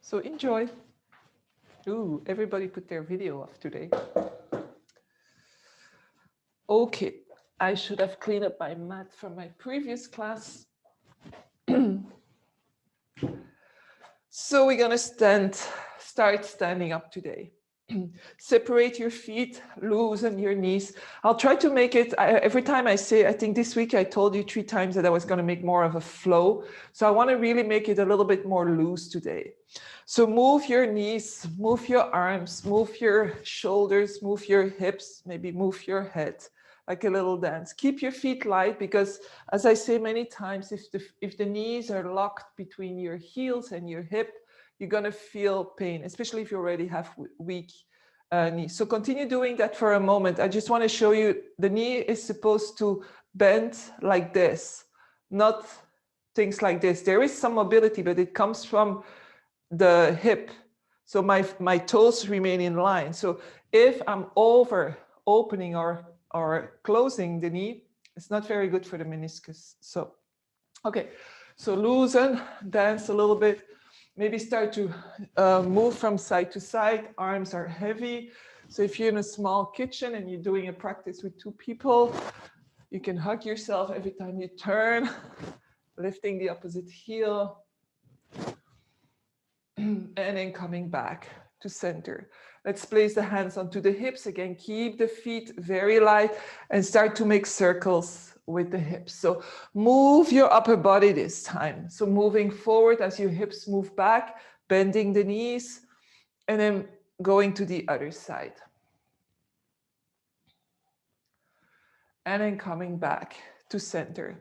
So enjoy. Ooh, everybody put their video off today. Okay, I should have cleaned up my mat from my previous class. So we're gonna start standing up today. Separate your feet, loosen your knees. I'll try to make it, every time I say, I think this week I told you 3 times that I was gonna make more of a flow. So I wanna really make it a little bit more loose today. So move your knees, move your arms, move your shoulders, move your hips, maybe move your head, like a little dance. Keep your feet light because, as I say many times, if the knees are locked between your heels and your hip, you're gonna feel pain, especially if you already have weak knees. So continue doing that for a moment. I just wanna show you the knee is supposed to bend like this, not things like this. There is some mobility, but it comes from the hip. So my toes remain in line. So if I'm over opening or closing the knee, it's not very good for the meniscus. So, okay, so loosen, dance a little bit, maybe start to move from side to side. Arms are heavy. So if you're in a small kitchen and you're doing a practice with 2 people, you can hug yourself every time you turn, lifting the opposite heel, and then coming back to center. Let's place the hands onto the hips again. Keep the feet very light and start to make circles with the hips. So move your upper body this time. So moving forward as your hips move back, bending the knees, and then going to the other side. And then coming back to center.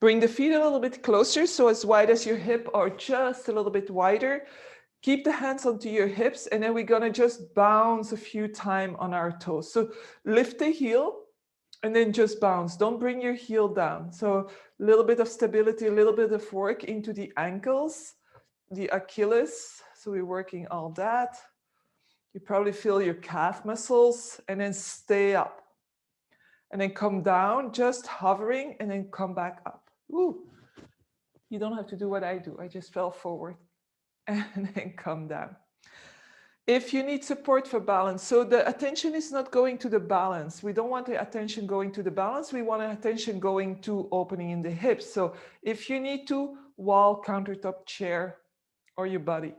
Bring the feet a little bit closer, so as wide as your hip or just a little bit wider. Keep the hands onto your hips, and then we're gonna just bounce a few times on our toes. So lift the heel and then just bounce. Don't bring your heel down. So a little bit of stability, a little bit of work into the ankles, the Achilles. So we're working all that. You probably feel your calf muscles, and then stay up. And then come down, just hovering, and then come back up. Ooh. You don't have to do what I do. I just fell forward and then come down. If you need support for balance, so the attention is not going to the balance. We don't want the attention going to the balance. We want attention going to opening in the hips. So if you need to, wall, countertop, chair, or your body.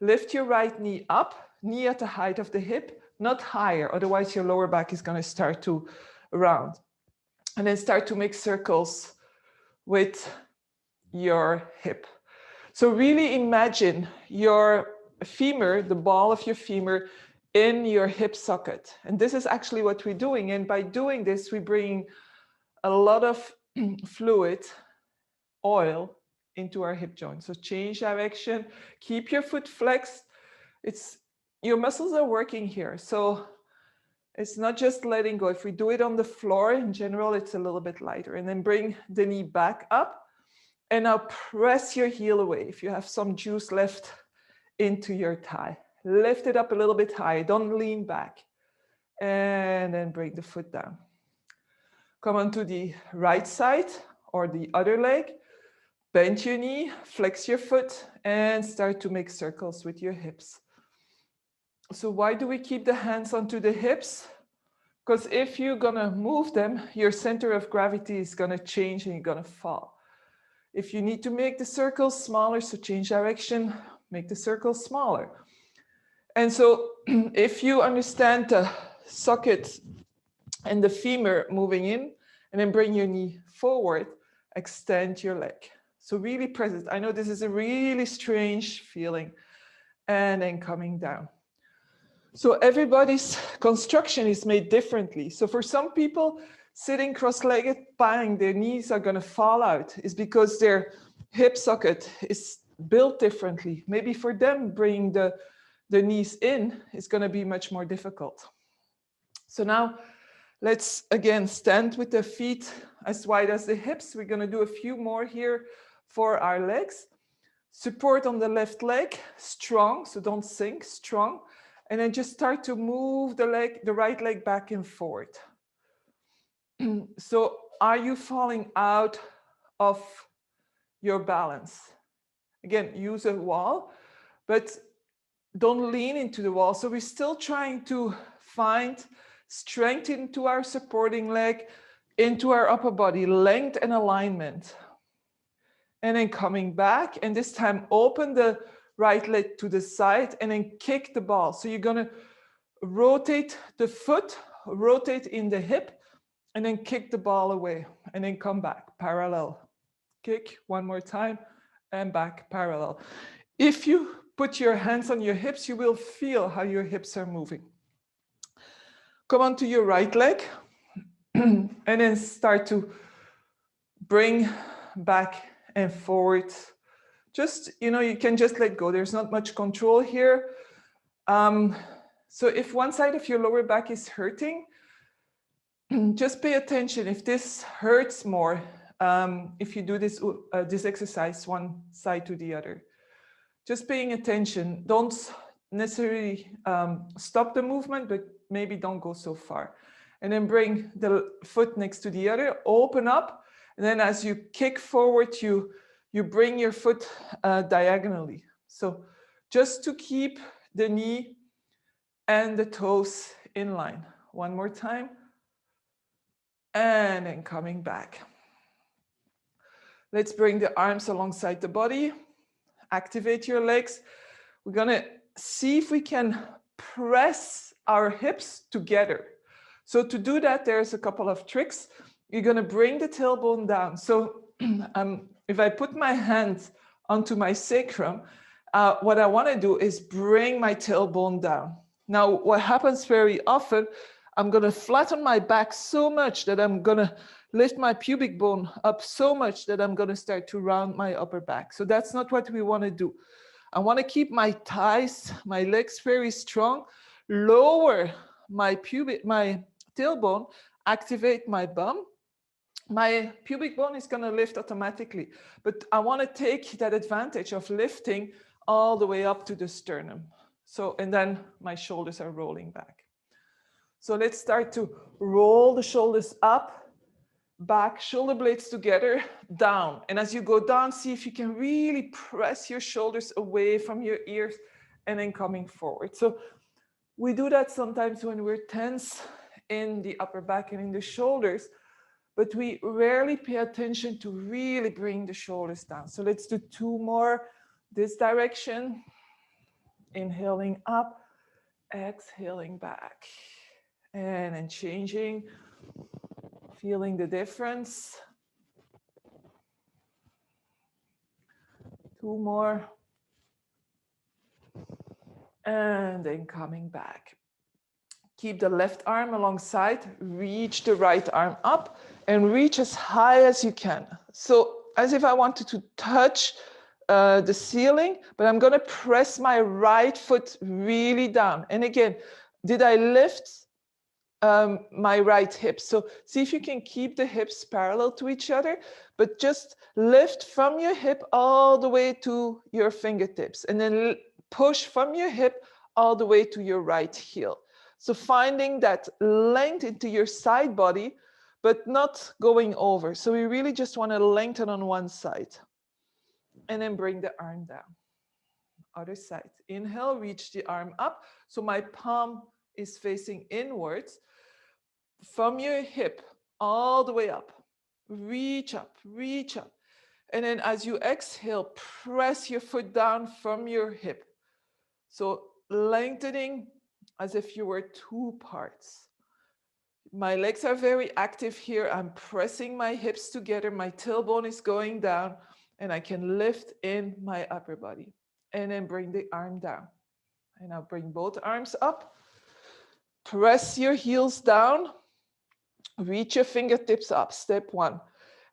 Lift your right knee up, knee at the height of the hip, not higher. Otherwise, your lower back is going to start to round. And then start to make circles with your hip. So really imagine your femur, the ball of your femur, in your hip socket. And this is actually what we're doing. And by doing this, we bring a lot of fluid, oil, into our hip joint. So change direction, keep your foot flexed. Your muscles are working here. So it's not just letting go. If we do it on the floor, in general, it's a little bit lighter. And then bring the knee back up. And now press your heel away. If you have some juice left into your thigh, lift it up a little bit higher. Don't lean back. And then bring the foot down. Come onto the right side or the other leg. Bend your knee, flex your foot, and start to make circles with your hips. So why do we keep the hands onto the hips? Because if you're gonna move them, your center of gravity is gonna change and you're gonna fall. If you need to make the circles smaller, so change direction, make the circles smaller. And so if you understand the socket and the femur moving in, and then bring your knee forward, extend your leg. So really press it. I know this is a really strange feeling. And then coming down. So everybody's construction is made differently. So for some people, sitting cross-legged, bang, their knees are going to fall out. It's because their hip socket is built differently. Maybe for them, bringing the knees in is going to be much more difficult. So now let's again stand with the feet as wide as the hips. We're going to do a few more here for our legs. Support on the left leg, strong, so don't sink, strong. And then just start to move the right leg back and forward. So are you falling out of your balance? Again, use a wall, but don't lean into the wall. So we're still trying to find strength into our supporting leg, into our upper body, length and alignment. And then coming back, and this time open the right leg to the side and then kick the ball. So you're gonna rotate the foot, rotate in the hip, and then kick the ball away, and then come back, parallel. Kick one more time, and back, parallel. If you put your hands on your hips, you will feel how your hips are moving. Come onto your right leg, and then start to bring back and forward. Just, you can just let go. There's not much control here. So if one side of your lower back is hurting, just pay attention. If this hurts more, if you do this exercise one side to the other, just paying attention. Don't necessarily stop the movement, but maybe don't go so far. And then bring the foot next to the other, open up, and then as you kick forward, you bring your foot diagonally. So just to keep the knee and the toes in line. One more time. And then coming back. Let's bring the arms alongside the body. Activate your legs. We're gonna see if we can press our hips together. So to do that, there's a couple of tricks. You're gonna bring the tailbone down. So if I put my hands onto my sacrum, what I wanna do is bring my tailbone down. Now, what happens very often, I'm gonna flatten my back so much that I'm gonna lift my pubic bone up so much that I'm gonna start to round my upper back. So that's not what we wanna do. I wanna keep my thighs, my legs very strong, lower my tailbone, activate my bum. My pubic bone is gonna lift automatically, but I wanna take that advantage of lifting all the way up to the sternum. So, and then my shoulders are rolling back. So let's start to roll the shoulders up, back, shoulder blades together, down. And as you go down, see if you can really press your shoulders away from your ears and then coming forward. So we do that sometimes when we're tense in the upper back and in the shoulders, but we rarely pay attention to really bring the shoulders down. So let's do 2 more this direction. Inhaling up, exhaling back. And then changing, feeling the difference. 2 more. And then coming back. Keep the left arm alongside, reach the right arm up and reach as high as you can. So as if I wanted to touch the ceiling, but I'm gonna press my right foot really down. And again, did I lift my right hip? So see if you can keep the hips parallel to each other, but just lift from your hip all the way to your fingertips and then push from your hip all the way to your right heel. So finding that length into your side body, but not going over. So we really just want to lengthen on one side. And then bring the arm down. Other side. Inhale, reach the arm up. So my palm is facing inwards. From your hip all the way up. Reach up, reach up. And then as you exhale, press your foot down from your hip. So lengthening as if you were 2 parts. My legs are very active here. I'm pressing my hips together. My tailbone is going down and I can lift in my upper body. And then bring the arm down. And I'll bring both arms up. Press your heels down. Reach your fingertips up, step 1.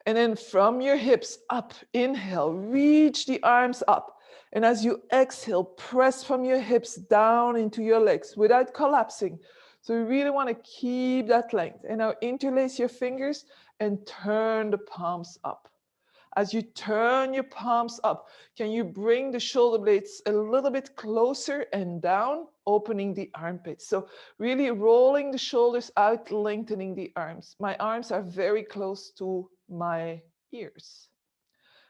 And then from your hips up, inhale, reach the arms up. And as you exhale, press from your hips down into your legs without collapsing. So you really want to keep that length. And now interlace your fingers and turn the palms up. As you turn your palms up, can you bring the shoulder blades a little bit closer and down, opening the armpits? So really rolling the shoulders out, lengthening the arms. My arms are very close to my ears.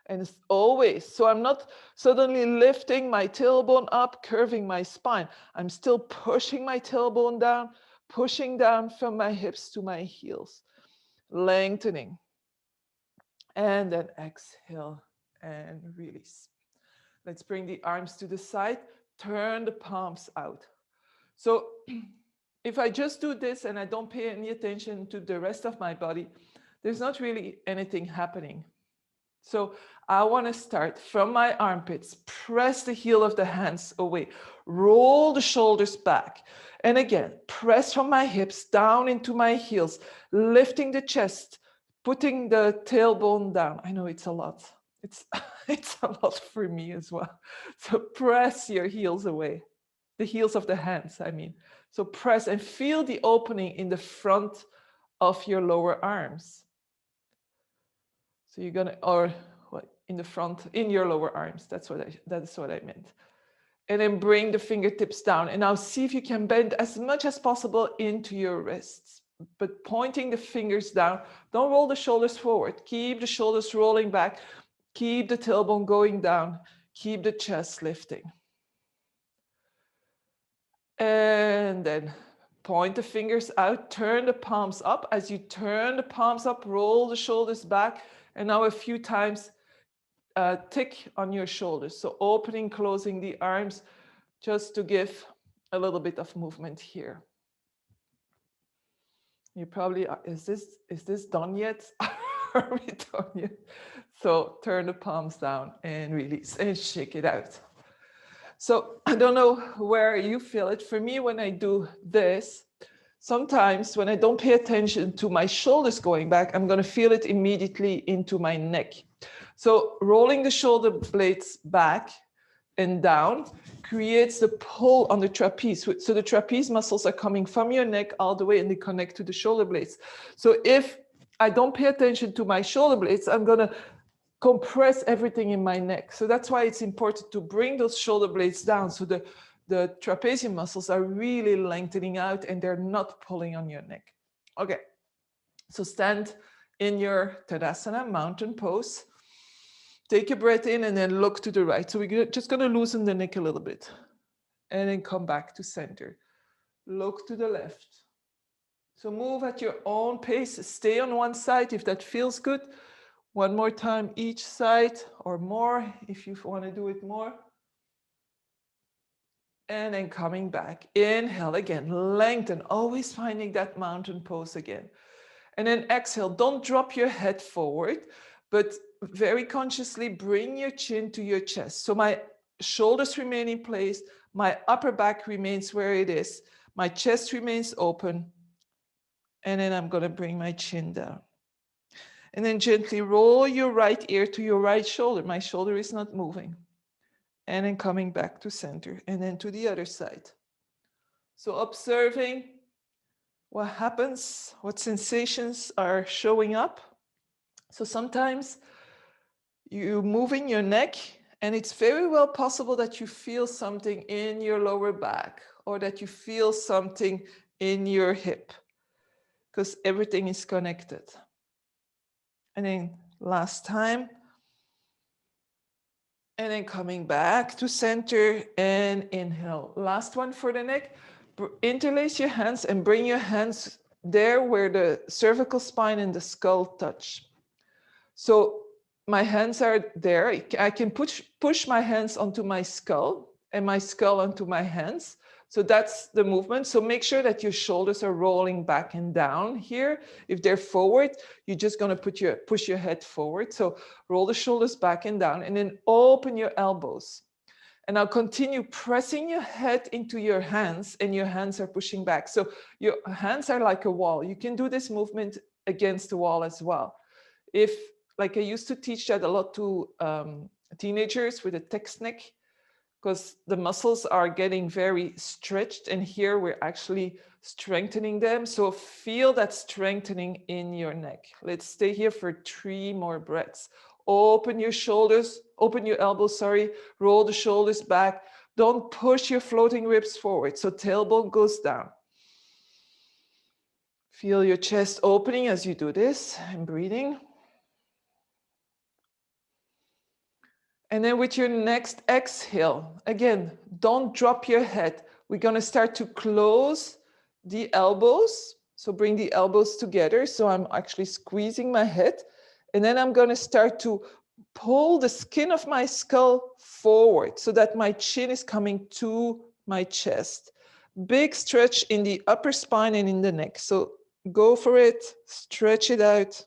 And it's always, so I'm not suddenly lifting my tailbone up, curving my spine. I'm still pushing my tailbone down, pushing down from my hips to my heels, lengthening. And then exhale and release. Let's bring the arms to the side, turn the palms out. So if I just do this and I don't pay any attention to the rest of my body, there's not really anything happening. So I want to start from my armpits, press the heel of the hands away, roll the shoulders back. And again, press from my hips down into my heels, lifting the chest, putting the tailbone down. I know it's a lot. It's a lot for me as well. So press your heels away, the heels of the hands, I mean. So press and feel the opening in the front of your lower arms. So you're gonna, or what, in the front, in your lower arms. That's what I meant. And then bring the fingertips down. And now see if you can bend as much as possible into your wrists, but pointing the fingers down. Don't roll the shoulders forward. Keep the shoulders rolling back. Keep the tailbone going down. Keep the chest lifting. And then point the fingers out, turn the palms up. As you turn the palms up, roll the shoulders back. And now a few times, tick on your shoulders. So opening, closing the arms, just to give a little bit of movement here. You probably, is this done yet? Are we done yet? So turn the palms down and release and shake it out. So I don't know where you feel it. For me, when I do this, sometimes when I don't pay attention to my shoulders going back, I'm going to feel it immediately into my neck. So rolling the shoulder blades back and down creates the pull on the trapeze. So the trapeze muscles are coming from your neck all the way and they connect to the shoulder blades. So if I don't pay attention to my shoulder blades, I'm going to compress everything in my neck. So that's why it's important to bring those shoulder blades down so the trapezius muscles are really lengthening out and they're not pulling on your neck. Okay, so stand in your Tadasana, mountain pose. Take a breath in and then look to the right. So we're just going to loosen the neck a little bit and then come back to center. Look to the left. So move at your own pace. Stay on one side if that feels good. One more time each side or more if you want to do it more. And then coming back. Inhale again, lengthen, always finding that mountain pose again. And then exhale, don't drop your head forward, but very consciously bring your chin to your chest. So my shoulders remain in place, my upper back remains where it is, my chest remains open, and then I'm going to bring my chin down. And then gently roll your right ear to your right shoulder. My shoulder is not moving. And then coming back to center, and then to the other side. So observing what happens, what sensations are showing up. So sometimes you're moving your neck, and it's very well possible that you feel something in your lower back or that you feel something in your hip because everything is connected. And then last time. And then coming back to center and inhale. Last one for the neck. Interlace your hands and bring your hands there where the cervical spine and the skull touch. So my hands are there. I can push my hands onto my skull and my skull onto my hands. So that's the movement. So make sure that your shoulders are rolling back and down here. If they're forward, you're just going to push your head forward. So roll the shoulders back and down and then open your elbows. And now continue pressing your head into your hands and your hands are pushing back. So your hands are like a wall. You can do this movement against the wall as well. Like I used to teach that a lot to teenagers with a text neck, because the muscles are getting very stretched and here we're actually strengthening them. So feel that strengthening in your neck. Let's stay here for 3 more breaths. Open your shoulders, open your elbows, roll the shoulders back. Don't push your floating ribs forward. So tailbone goes down. Feel your chest opening as you do this and breathing. And then with your next exhale, again, don't drop your head. We're going to start to close the elbows. So bring the elbows together. So I'm actually squeezing my head. And then I'm going to start to pull the skin of my skull forward so that my chin is coming to my chest. Big stretch in the upper spine and in the neck. So go for it, stretch it out.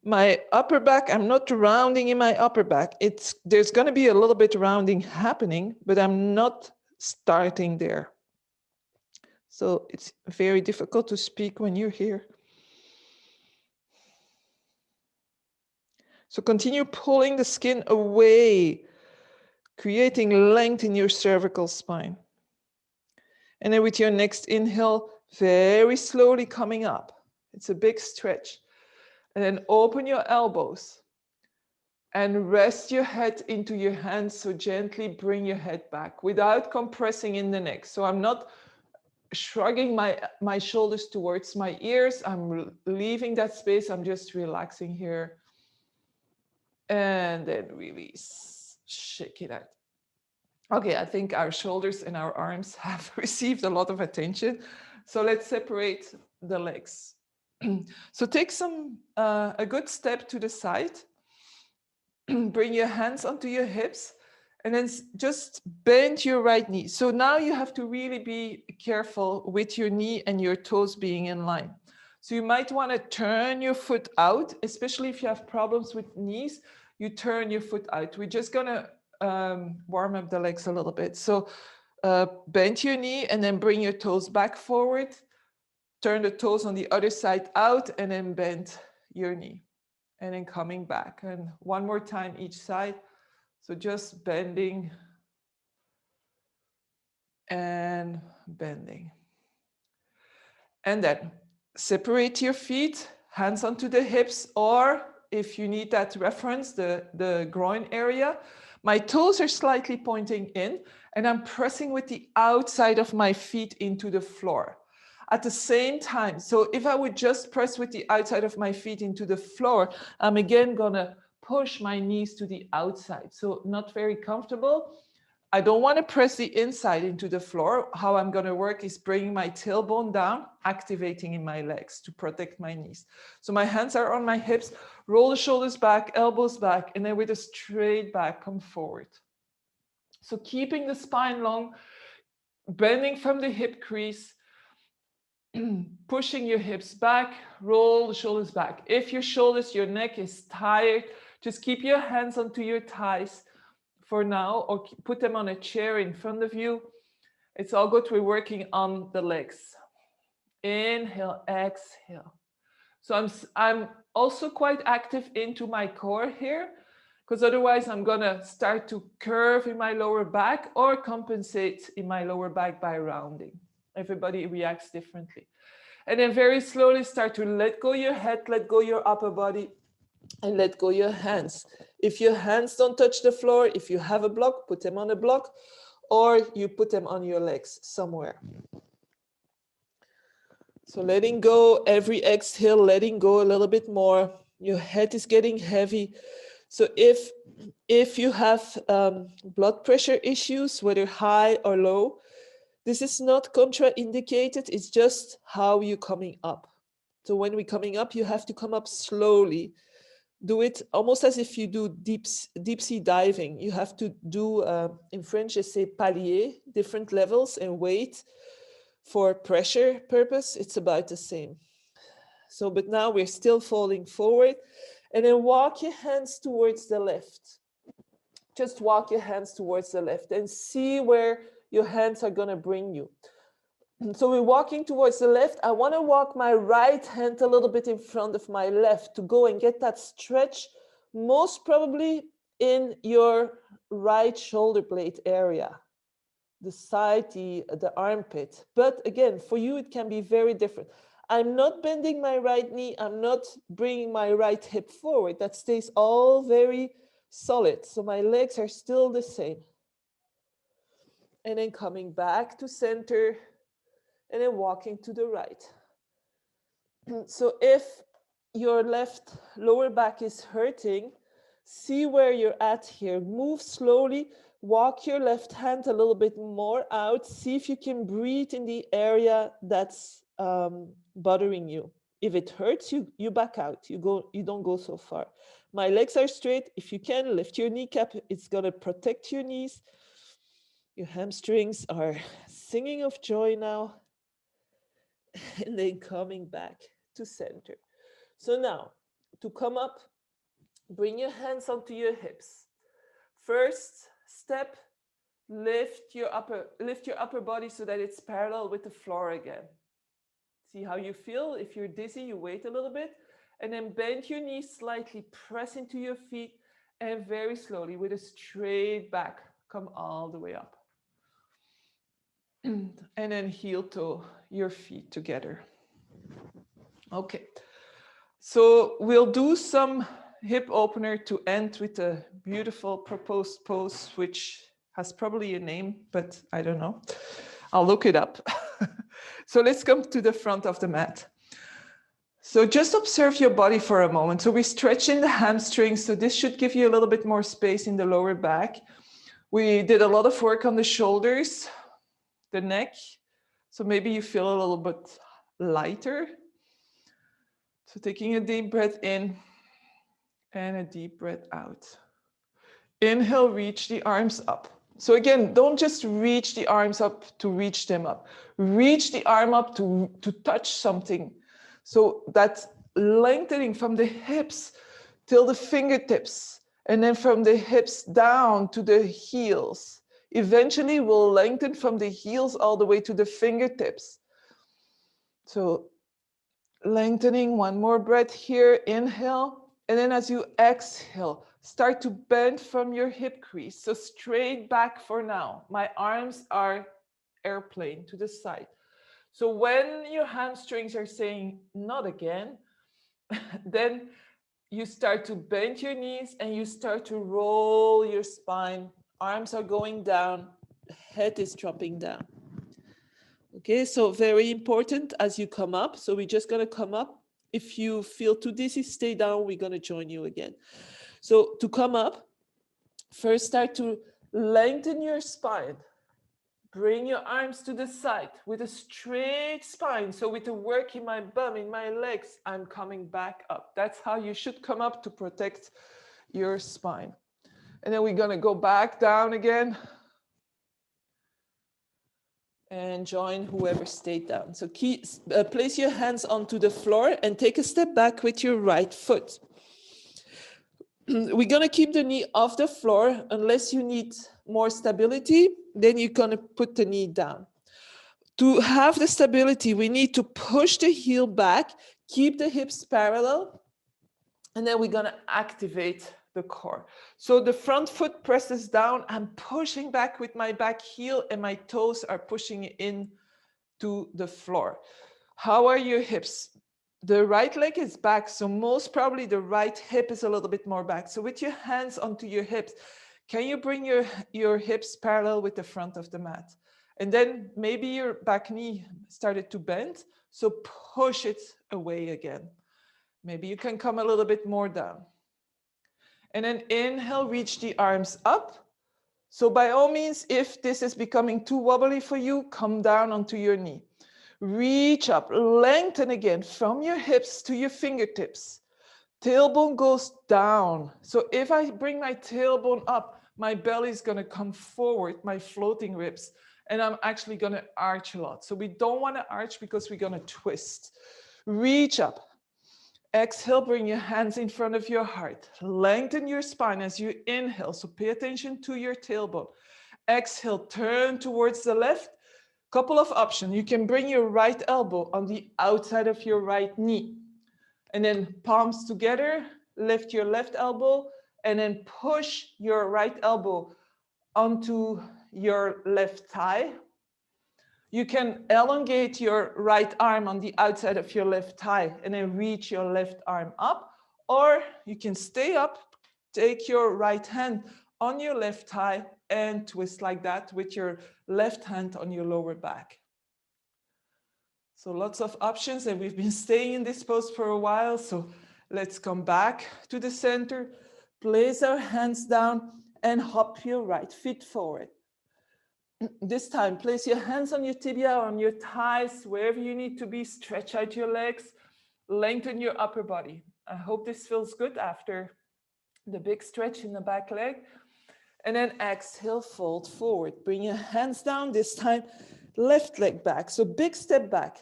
My upper back, I'm not rounding in my upper back. There's going to be a little bit rounding happening, but I'm not starting there. So it's very difficult to speak when you're here. So continue pulling the skin away, creating length in your cervical spine. And then with your next inhale, very slowly coming up. It's a big stretch. And then open your elbows and rest your head into your hands. So gently bring your head back without compressing in the neck. So I'm not shrugging my shoulders towards my ears. I'm leaving that space. I'm just relaxing here. And then release, shake it out. Okay, I think our shoulders and our arms have received a lot of attention. So let's separate the legs. So take a good step to the side. Bring your hands onto your hips and then just bend your right knee. So now you have to really be careful with your knee and your toes being in line. So you might want to turn your foot out, especially if you have problems with knees, you turn your foot out. We're just going to warm up the legs a little bit. So bend your knee and then bring your toes back forward. Turn the toes on the other side out and then bend your knee. And then coming back. And one more time each side. So just bending and bending. And then separate your feet, hands onto the hips, or if you need that reference, the groin area. My toes are slightly pointing in, and I'm pressing with the outside of my feet into the floor. At the same time, so if I would just press with the outside of my feet into the floor, I'm again gonna push my knees to the outside. So not very comfortable. I don't want to press the inside into the floor. How I'm going to work is bringing my tailbone down, activating in my legs to protect my knees. So my hands are on my hips, roll the shoulders back, elbows back, and then with a straight back, come forward. So keeping the spine long, bending from the hip crease, pushing your hips back, roll the shoulders back. If your neck is tired, just keep your hands onto your thighs for now, or put them on a chair in front of you. It's all good. We're working on the legs. Inhale, exhale. So I'm also quite active into my core here, because otherwise I'm gonna start to curve in my lower back or compensate in my lower back by rounding. Everybody reacts differently. And then very slowly start to let go your head, let go your upper body, and let go your hands. If your hands don't touch the floor, if you have a block, put them on a block, or you put them on your legs somewhere. So letting go, every exhale, letting go a little bit more. Your head is getting heavy. So if you have blood pressure issues, whether high or low, this is not contraindicated. It's just how you're coming up. So when we're coming up, you have to come up slowly. Do it almost as if you do deep sea diving. You have to do, in French, they say palier, different levels and weight. For pressure purpose, it's about the same. So, but now we're still falling forward. And then walk your hands towards the left. Just walk your hands towards the left and see where your hands are gonna bring you. So we're walking towards the left. I want to walk my right hand a little bit in front of my left to go and get that stretch, most probably in your right shoulder blade area, the side, the armpit. But again, for you, it can be very different. I'm not bending my right knee. I'm not bringing my right hip forward. That stays all very solid. So my legs are still the same. And then coming back to center, and then walking to the right. So if your left lower back is hurting, See where you're at here. Move slowly. Walk your left hand a little bit more out. See if you can breathe in the area that's bothering you. If it hurts you, you back out. You don't go so far. My legs are straight. If you can, lift your kneecap. It's going to protect your knees. Your hamstrings are singing of joy now. And then coming back to center. So now, to come up, bring your hands onto your hips. First step, lift your upper body so that it's parallel with the floor again. See how you feel. If you're dizzy, you wait a little bit. And then bend your knees slightly, press into your feet, and very slowly, with a straight back, come all the way up. And then heel toe your feet together. Okay. So we'll do some hip opener to end with a beautiful proposed pose, which has probably a name, but I don't know. I'll look it up. So let's come to the front of the mat. So just observe your body for a moment. So we stretch in the hamstrings. So this should give you a little bit more space in the lower back. We did a lot of work on the shoulders, the neck. So maybe you feel a little bit lighter. So taking a deep breath in and a deep breath out. Inhale, reach the arms up. So again, don't just reach the arms up to reach them up. Reach the arm up to touch something. So that's lengthening from the hips till the fingertips, and then from the hips down to the heels. Eventually, we'll lengthen from the heels all the way to the fingertips. So lengthening, one more breath here, inhale. And then as you exhale, start to bend from your hip crease. So straight back for now. My arms are airplane to the side. So when your hamstrings are saying, not again, then you start to bend your knees and you start to roll your spine. Arms are going down, head is dropping down. Okay, so very important as you come up. So we're just going to come up. If you feel too dizzy, stay down. We're going to join you again. So to come up, first start to lengthen your spine. Bring your arms to the side with a straight spine. So with the work in my bum, in my legs, I'm coming back up. That's how you should come up to protect your spine. And then we're going to go back down again. And join whoever stayed down. So place your hands onto the floor and take a step back with your right foot. We're going to keep the knee off the floor. Unless you need more stability, then you're going to put the knee down. To have the stability, we need to push the heel back, keep the hips parallel, and then we're going to activate the core. So the front foot presses down. I'm pushing back with my back heel and my toes are pushing in to the floor. How are your hips? The right leg is back, so most probably the right hip is a little bit more back. So with your hands onto your hips, can you bring your hips parallel with the front of the mat? And then maybe your back knee started to bend, so push it away again. Maybe you can come a little bit more down. And then inhale, reach the arms up. So by all means, if this is becoming too wobbly for you, come down onto your knee. Reach up, lengthen again from your hips to your fingertips. Tailbone goes down. So if I bring my tailbone up, my belly is going to come forward, my floating ribs, and I'm actually going to arch a lot. So we don't want to arch because we're going to twist. Reach up. Exhale, bring your hands in front of your heart. Lengthen your spine as you inhale. So pay attention to your tailbone. Exhale, turn towards the left. Couple of options. You can bring your right elbow on the outside of your right knee. And then palms together, lift your left elbow, and then push your right elbow onto your left thigh. You can elongate your right arm on the outside of your left thigh and then reach your left arm up. Or you can stay up, take your right hand on your left thigh and twist like that with your left hand on your lower back. So lots of options, and we've been staying in this pose for a while. So let's come back to the center. Place our hands down and hop your right foot forward. This time, place your hands on your tibia, on your thighs, wherever you need to be. Stretch out your legs, lengthen your upper body. I hope this feels good after the big stretch in the back leg. And then exhale, fold forward. Bring your hands down, this time left leg back. So big step back.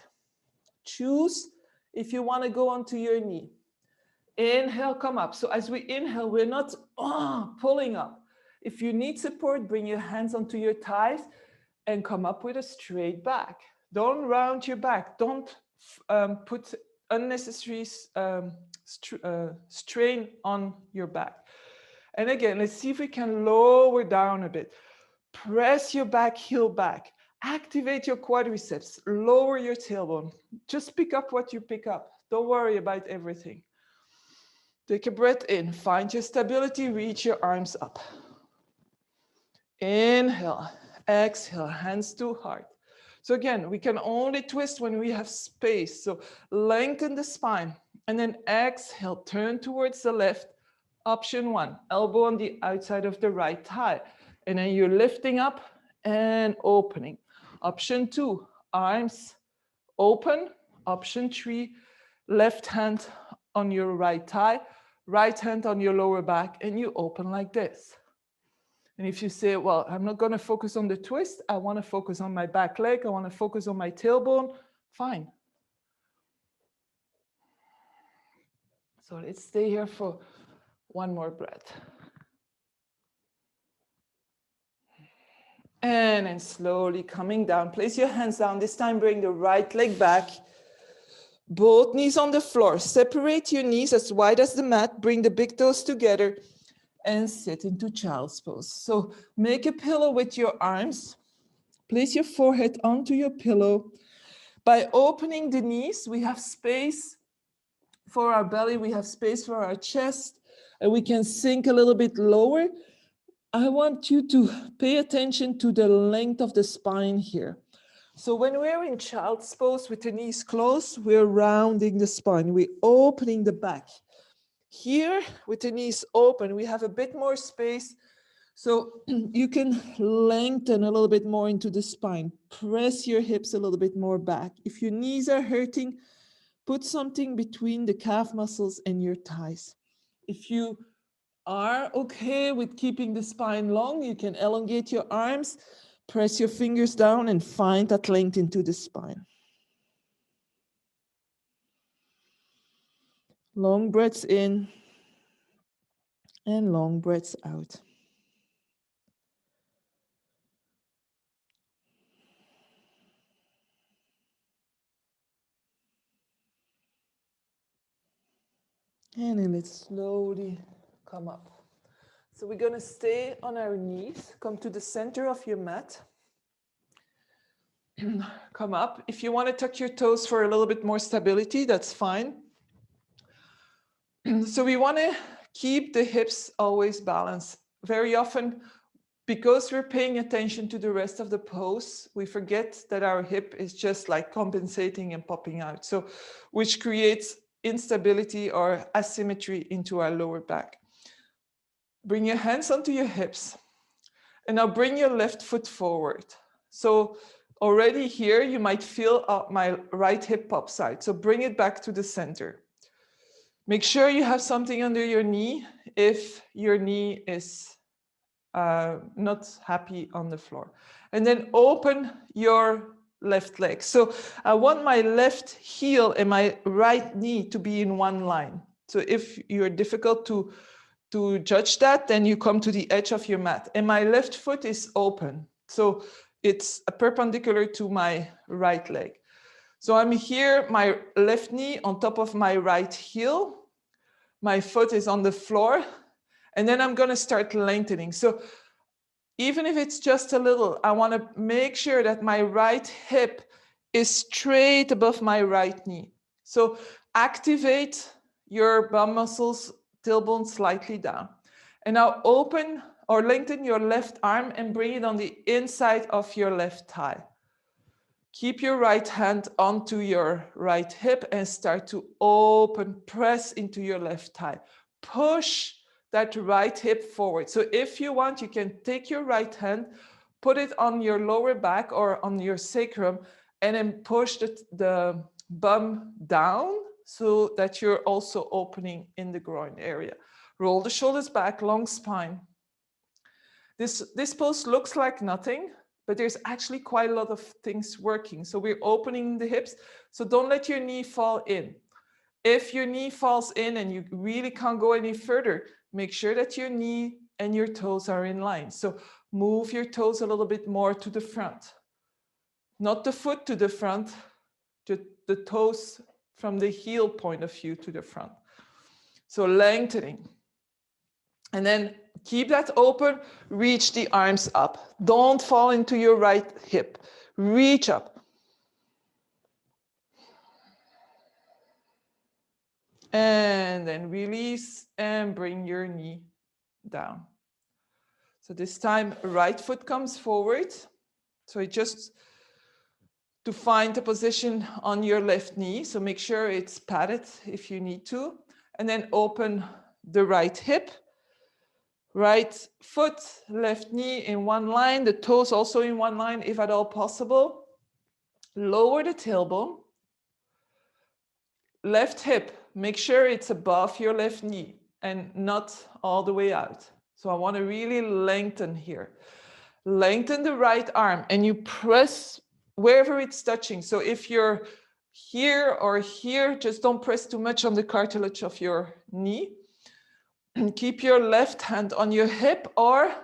Choose if you want to go onto your knee. Inhale, come up. So as we inhale, we're not pulling up. If you need support, bring your hands onto your thighs and come up with a straight back. Don't round your back. Don't put unnecessary strain on your back. And again, let's see if we can lower down a bit. Press your back heel back. Activate your quadriceps. Lower your tailbone. Just pick up what you pick up. Don't worry about everything. Take a breath in. Find your stability. Reach your arms up. Inhale. Exhale. Hands to heart. So again, we can only twist when we have space. So lengthen the spine. And then exhale. Turn towards the left. Option 1, elbow on the outside of the right thigh. And then you're lifting up and opening. Option 2, arms open. Option 3, left hand on your right thigh, right hand on your lower back, and you open like this. And if you say, well, I'm not going to focus on the twist, I want to focus on my back leg, I want to focus on my tailbone, fine. So let's stay here for one more breath. And then slowly coming down. Place your hands down. This time bring the right leg back. Both knees on the floor. Separate your knees as wide as the mat. Bring the big toes together and sit into child's pose. So make a pillow with your arms. Place your forehead onto your pillow. By opening the knees, we have space for our belly. We have space for our chest. And we can sink a little bit lower. I want you to pay attention to the length of the spine here. So when we're in child's pose with the knees closed, we're rounding the spine. We're opening the back. Here, with the knees open, we have a bit more space. So you can lengthen a little bit more into the spine. Press your hips a little bit more back. If your knees are hurting, put something between the calf muscles and your thighs. If you are okay with keeping the spine long, you can elongate your arms, press your fingers down and find that length into the spine. Long breaths in and long breaths out. And then let's slowly come up. So we're going to stay on our knees. Come to the center of your mat. Come up. If you want to tuck your toes for a little bit more stability, that's fine. So we want to keep the hips always balanced. Very often, because we're paying attention to the rest of the pose, we forget that our hip is just like compensating and popping out. So, which creates instability or asymmetry into our lower back. Bring your hands onto your hips. And now bring your left foot forward. So already here, you might feel my right hip pops out. So bring it back to the center. Make sure you have something under your knee if your knee is not happy on the floor. And then open your left leg. So I want my left heel and my right knee to be in one line. So if you're difficult to judge that, then you come to the edge of your mat. And my left foot is open. So it's perpendicular to my right leg. So I'm here, my left knee on top of my right heel. My foot is on the floor. And then I'm going to start lengthening. So even if it's just a little, I want to make sure that my right hip is straight above my right knee. So activate your bum muscles, tailbone slightly down. And now open or lengthen your left arm and bring it on the inside of your left thigh. Keep your right hand onto your right hip and start to open, press into your left thigh. Push that right hip forward. So if you want, you can take your right hand, put it on your lower back or on your sacrum, and then push the bum down so that you're also opening in the groin area. Roll the shoulders back, long spine. This pose looks like nothing, but there's actually quite a lot of things working. So we're opening the hips. So don't let your knee fall in. If your knee falls in and you really can't go any further, make sure that your knee and your toes are in line. So move your toes a little bit more to the front. Not the foot to the front, the toes from the heel point of view to the front. So lengthening. And then keep that open, reach the arms up. Don't fall into your right hip. Reach up. And then release and bring your knee down. So this time, right foot comes forward. So it just to find the position on your left knee. So make sure it's padded if you need to. And then open the right hip. Right foot, left knee in one line, the toes also in one line if at all possible. Lower the tailbone. Left hip, make sure it's above your left knee and not all the way out. So I want to really lengthen here. Lengthen the right arm and you press wherever it's touching. So if you're here or here, just don't press too much on the cartilage of your knee. And keep your left hand on your hip or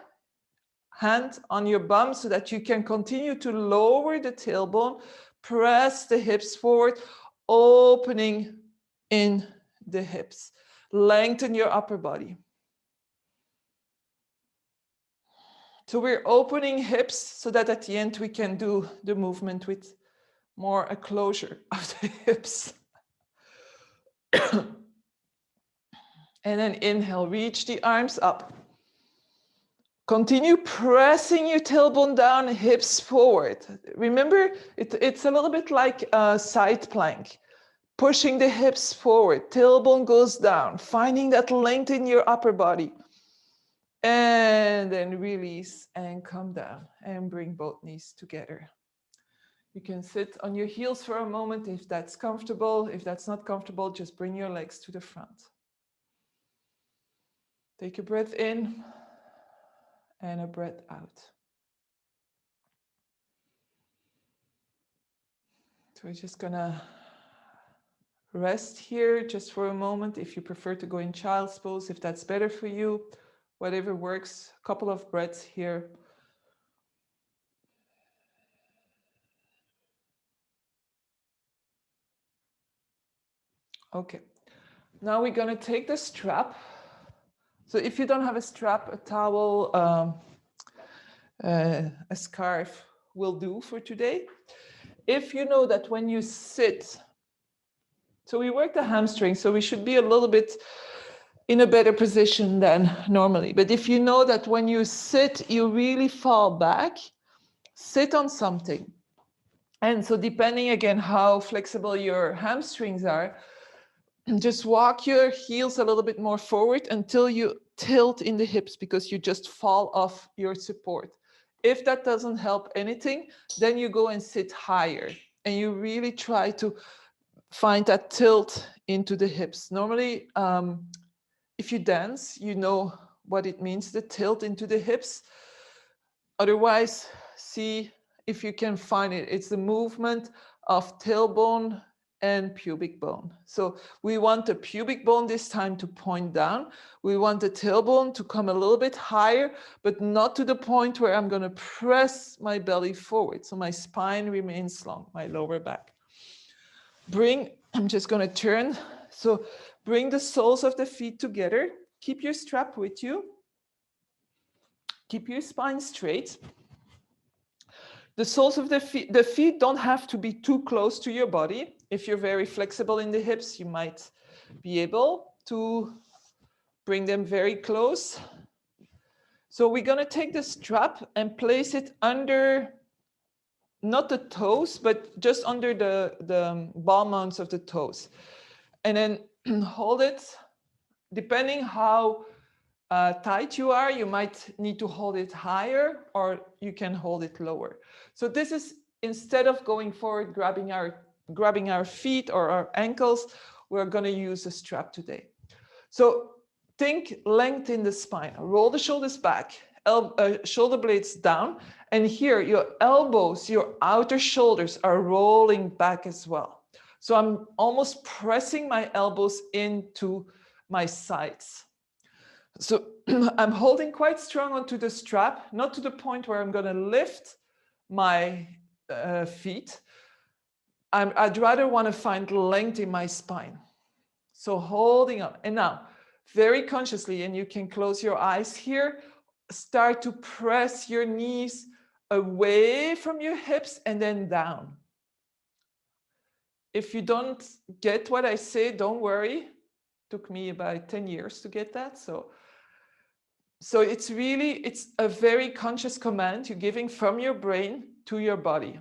hand on your bum so that you can continue to lower the tailbone, press the hips forward, opening in the hips. Lengthen your upper body. So we're opening hips so that at the end we can do the movement with more a closure of the hips. And then inhale, reach the arms up. Continue pressing your tailbone down, hips forward. Remember, it's a little bit like a side plank. Pushing the hips forward, tailbone goes down, finding that length in your upper body. And then release and come down and bring both knees together. You can sit on your heels for a moment if that's comfortable. If that's not comfortable, just bring your legs to the front. Take a breath in and a breath out. So we're just gonna rest here just for a moment. If you prefer to go in child's pose, if that's better for you, whatever works, a couple of breaths here. Okay, now we're gonna take the strap. So if you don't have a strap, a towel, a scarf will do for today. If you know that when you sit, so we work the hamstring, so we should be a little bit in a better position than normally. But if you know that when you sit, you really fall back, sit on something. And so depending again how flexible your hamstrings are, just walk your heels a little bit more forward until you tilt in the hips because you just fall off your support. If that doesn't help anything, then you go and sit higher and you really try to find that tilt into the hips. Normally, if you dance, you know what it means, the tilt into the hips. Otherwise, see if you can find it. It's the movement of tailbone and pubic bone. So we want the pubic bone this time to point down. We want the tailbone to come a little bit higher, but not to the point where I'm going to press my belly forward. So my spine remains long, my lower back. I'm just going to turn. So bring the soles of the feet together. Keep your strap with you. Keep your spine straight. The soles of the feet don't have to be too close to your body. If you're very flexible in the hips, you might be able to bring them very close. So we're going to take the strap and place it under, not the toes, but just under the ball mounts of the toes. And then hold it, depending how tight you are, you might need to hold it higher, or you can hold it lower. So this is, instead of going forward, grabbing our feet or our ankles, we're going to use a strap today. So think length in the spine. Roll the shoulders back, shoulder blades down, and here your elbows, your outer shoulders are rolling back as well. So I'm almost pressing my elbows into my sides. So I'm holding quite strong onto the strap, not to the point where I'm going to lift my feet. I'd rather want to find length in my spine. So holding up. And now, very consciously, and you can close your eyes here, start to press your knees away from your hips and then down. If you don't get what I say, don't worry. It took me about 10 years to get that. So it's a very conscious command you're giving from your brain to your body.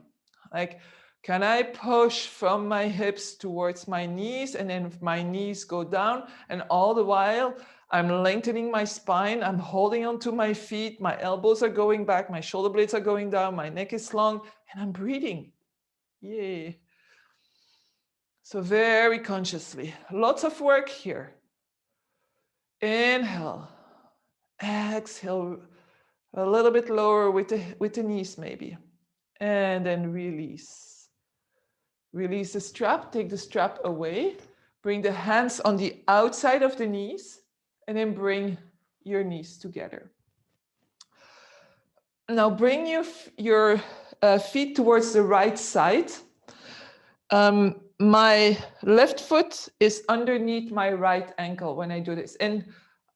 Like, can I push from my hips towards my knees, and then my knees go down, and all the while I'm lengthening my spine, I'm holding onto my feet, my elbows are going back, my shoulder blades are going down, my neck is long, and I'm breathing. Yay. So very consciously, lots of work here. Inhale. Exhale, a little bit lower with the knees maybe. And then release. Release the strap, take the strap away. Bring the hands on the outside of the knees, and then bring your knees together. Now bring your feet towards the right side. My left foot is underneath my right ankle when I do this. And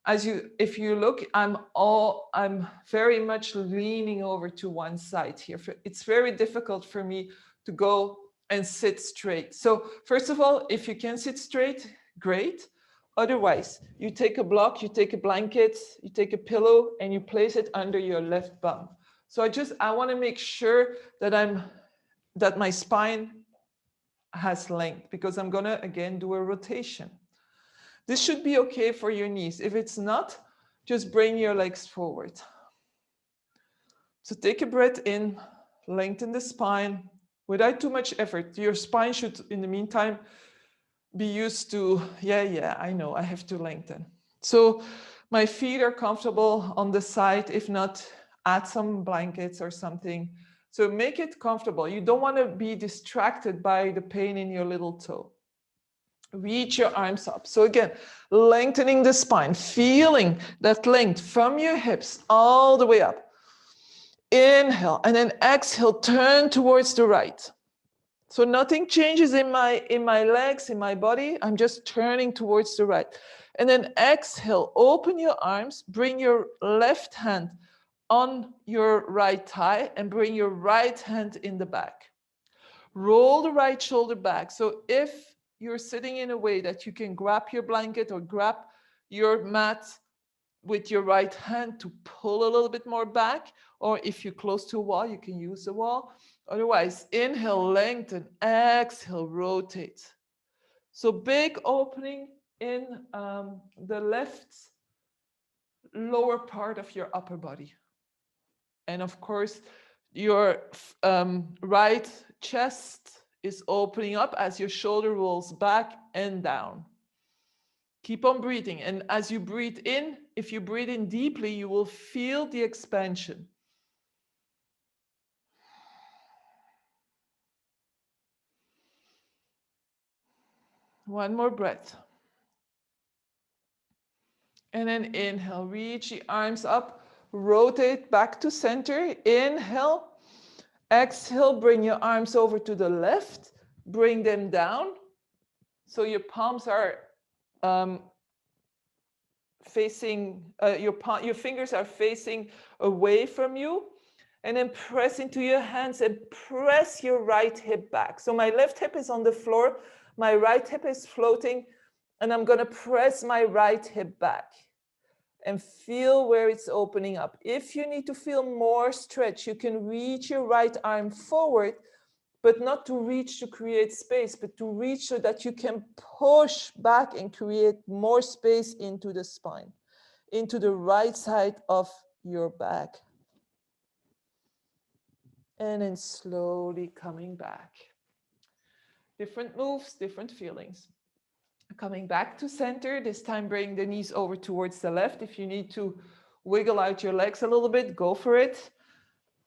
if you look, I'm very much leaning over to one side here. It's very difficult for me to go and sit straight. So first of all, if you can sit straight, great. Otherwise, you take a block, you take a blanket, you take a pillow, and you place it under your left bum. So I want to make sure that my spine has length, because I'm going to again do a rotation. This should be okay for your knees. If it's not, just bring your legs forward. So take a breath in, lengthen the spine without too much effort. Your spine should, in the meantime, be used to, yeah, I know, I have to lengthen. So my feet are comfortable on the side. If not, add some blankets or something. So make it comfortable. You don't want to be distracted by the pain in your little toe. Reach your arms up. So again, lengthening the spine, feeling that length from your hips all the way up. Inhale, and then exhale, turn towards the right. So nothing changes in my legs, in my body. I'm just turning towards the right. And then exhale, open your arms, bring your left hand on your right thigh and bring your right hand in the back. Roll the right shoulder back. So if you're sitting in a way that you can grab your blanket or grab your mat with your right hand to pull a little bit more back, or if you're close to a wall, you can use the wall. Otherwise, inhale, lengthen, exhale, rotate. So big opening in the left lower part of your upper body. And of course, your right chest is opening up as your shoulder rolls back and down. Keep on breathing. And as you breathe in, if you breathe in deeply, you will feel the expansion. One more breath. And then inhale, reach the arms up, rotate back to center. Inhale, exhale, bring your arms over to the left, bring them down. So your palms are facing, your fingers are facing away from you. And then press into your hands and press your right hip back. So my left hip is on the floor, my right hip is floating, and I'm going to press my right hip back and feel where it's opening up. If you need to feel more stretch, you can reach your right arm forward, but not to reach to create space, but to reach so that you can push back and create more space into the spine. into the right side of your back. And then slowly coming back. Different moves, different feelings. Coming back to center, this time bring the knees over towards the left. If you need to wiggle out your legs a little bit, go for it.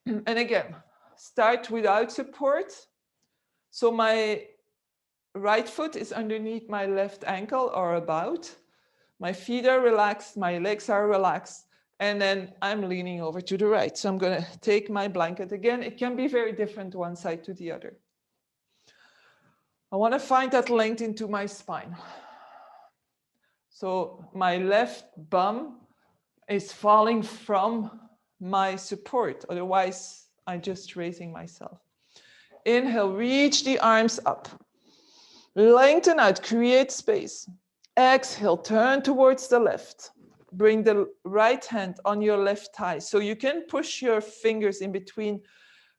And again, start without support. So my right foot is underneath my left ankle or about. My feet are relaxed, my legs are relaxed, and then I'm leaning over to the right. So I'm going to take my blanket again. It can be very different one side to the other. I want to find that length into my spine. So my left bum is falling from my support. Otherwise, I'm just raising myself. Inhale, reach the arms up. Lengthen out, create space. Exhale, turn towards the left. Bring the right hand on your left thigh. So you can push your fingers in between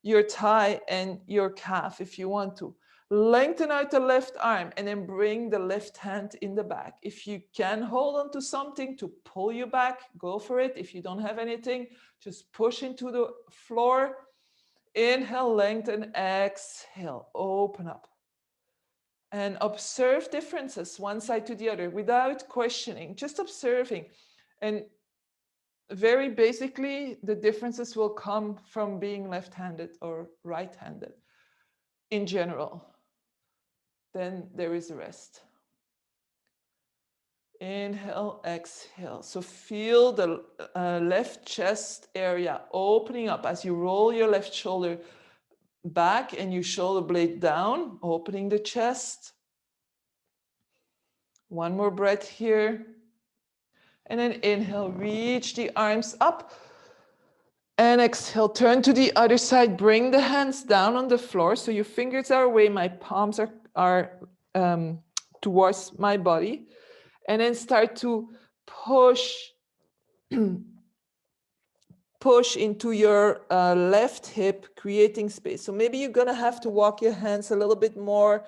your thigh and your calf if you want to. Lengthen out the left arm and then bring the left hand in the back. If you can hold on to something to pull you back, go for it. If you don't have anything, just push into the floor. Inhale, lengthen, exhale, open up. And observe differences one side to the other without questioning, just observing. And very basically, the differences will come from being left-handed or right-handed in general. Then there is a rest. Inhale, exhale. So feel the left chest area opening up as you roll your left shoulder back and your shoulder blade down, opening the chest. One more breath here. And then inhale, reach the arms up. And exhale, turn to the other side. Bring the hands down on the floor. So your fingers are away. My palms are towards my body. And then start to push into your left hip, creating space. So maybe you're going to have to walk your hands a little bit more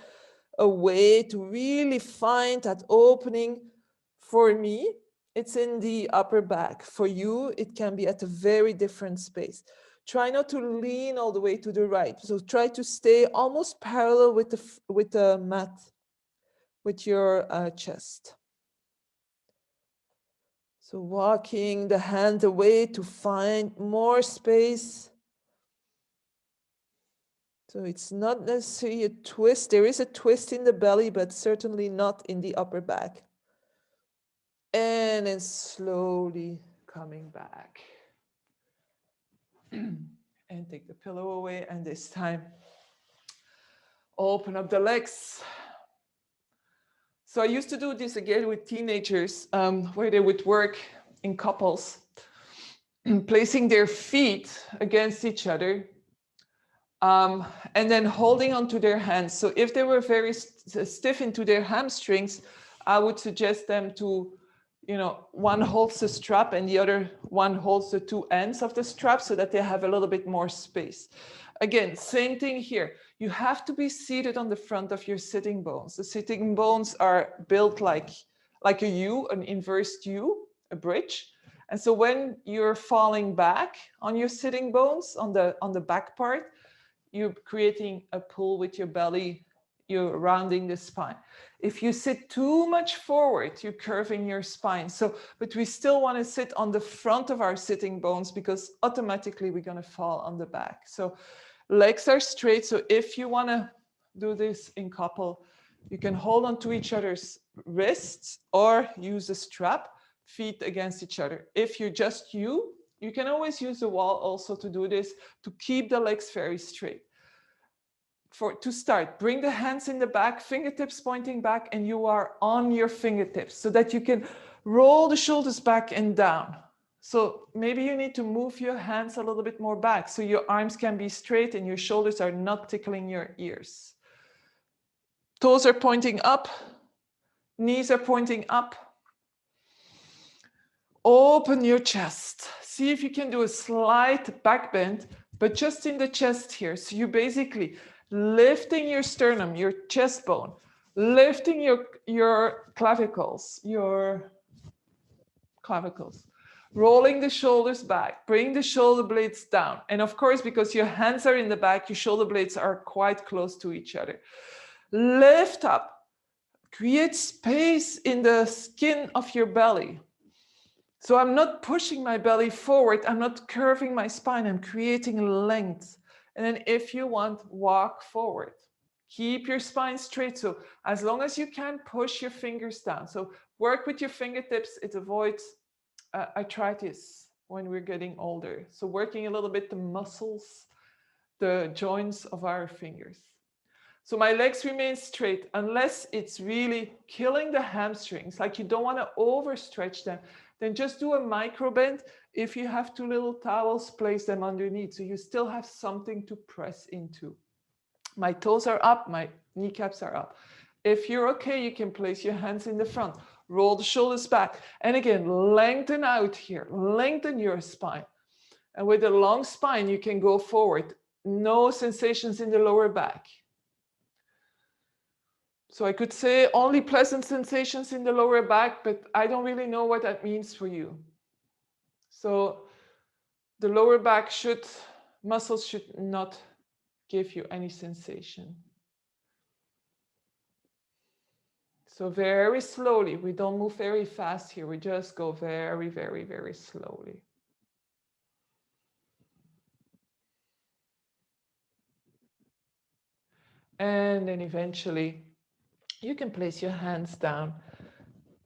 away to really find that opening. For me, it's in the upper back. For you, it can be at a very different space. Try not to lean all the way to the right. So try to stay almost parallel with the mat, with your chest. So walking the hand away to find more space. So it's not necessarily a twist. There is a twist in the belly, but certainly not in the upper back. And then slowly coming back. And take the pillow away. And this time, open up the legs. So I used to do this again with teenagers, where they would work in couples, placing their feet against each other, and then holding onto their hands. So if they were very stiff into their hamstrings, I would suggest them to, one holds the strap and the other one holds the two ends of the strap so that they have a little bit more space. Again, same thing here. You have to be seated on the front of your sitting bones. The sitting bones are built like a U, an inverted U, a bridge. And so when you're falling back on your sitting bones, on the back part, you're creating a pull with your belly, you're rounding the spine. If you sit too much forward, you're curving your spine. But we still want to sit on the front of our sitting bones because automatically we're going to fall on the back. So legs are straight. So if you want to do this in couple, you can hold on to each other's wrists or use a strap, feet against each other. If you're just you can always use the wall also to do this, to keep the legs very straight. To start, bring the hands in the back, fingertips pointing back, and you are on your fingertips so that you can roll the shoulders back and down. So maybe you need to move your hands a little bit more back so your arms can be straight and your shoulders are not tickling your ears. Toes are pointing up, knees are pointing up. Open your chest. See if you can do a slight back bend, but just in the chest here. So you basically lifting your sternum, your chest bone, lifting your clavicles, your clavicles. Rolling the shoulders back, bring the shoulder blades down. And of course, because your hands are in the back, your shoulder blades are quite close to each other. Lift up, create space in the skin of your belly. So I'm not pushing my belly forward, I'm not curving my spine, I'm creating length. And then if you want, walk forward. Keep your spine straight. So as long as you can, push your fingers down. So work with your fingertips, it avoids arthritis when we're getting older. So working a little bit the muscles, the joints of our fingers. So my legs remain straight unless it's really killing the hamstrings, like you don't want to overstretch them, then just do a micro bend. If you have 2 little towels, place them underneath so you still have something to press into. My toes are up, my kneecaps are up. If you're okay, you can place your hands in the front. Roll the shoulders back. And again, lengthen out here. Lengthen your spine. And with a long spine, you can go forward. No sensations in the lower back. So I could say only pleasant sensations in the lower back, but I don't really know what that means for you. So the lower back muscles should not give you any sensation. So very slowly, we don't move very fast here. We just go very, very, very slowly. And then eventually, you can place your hands down.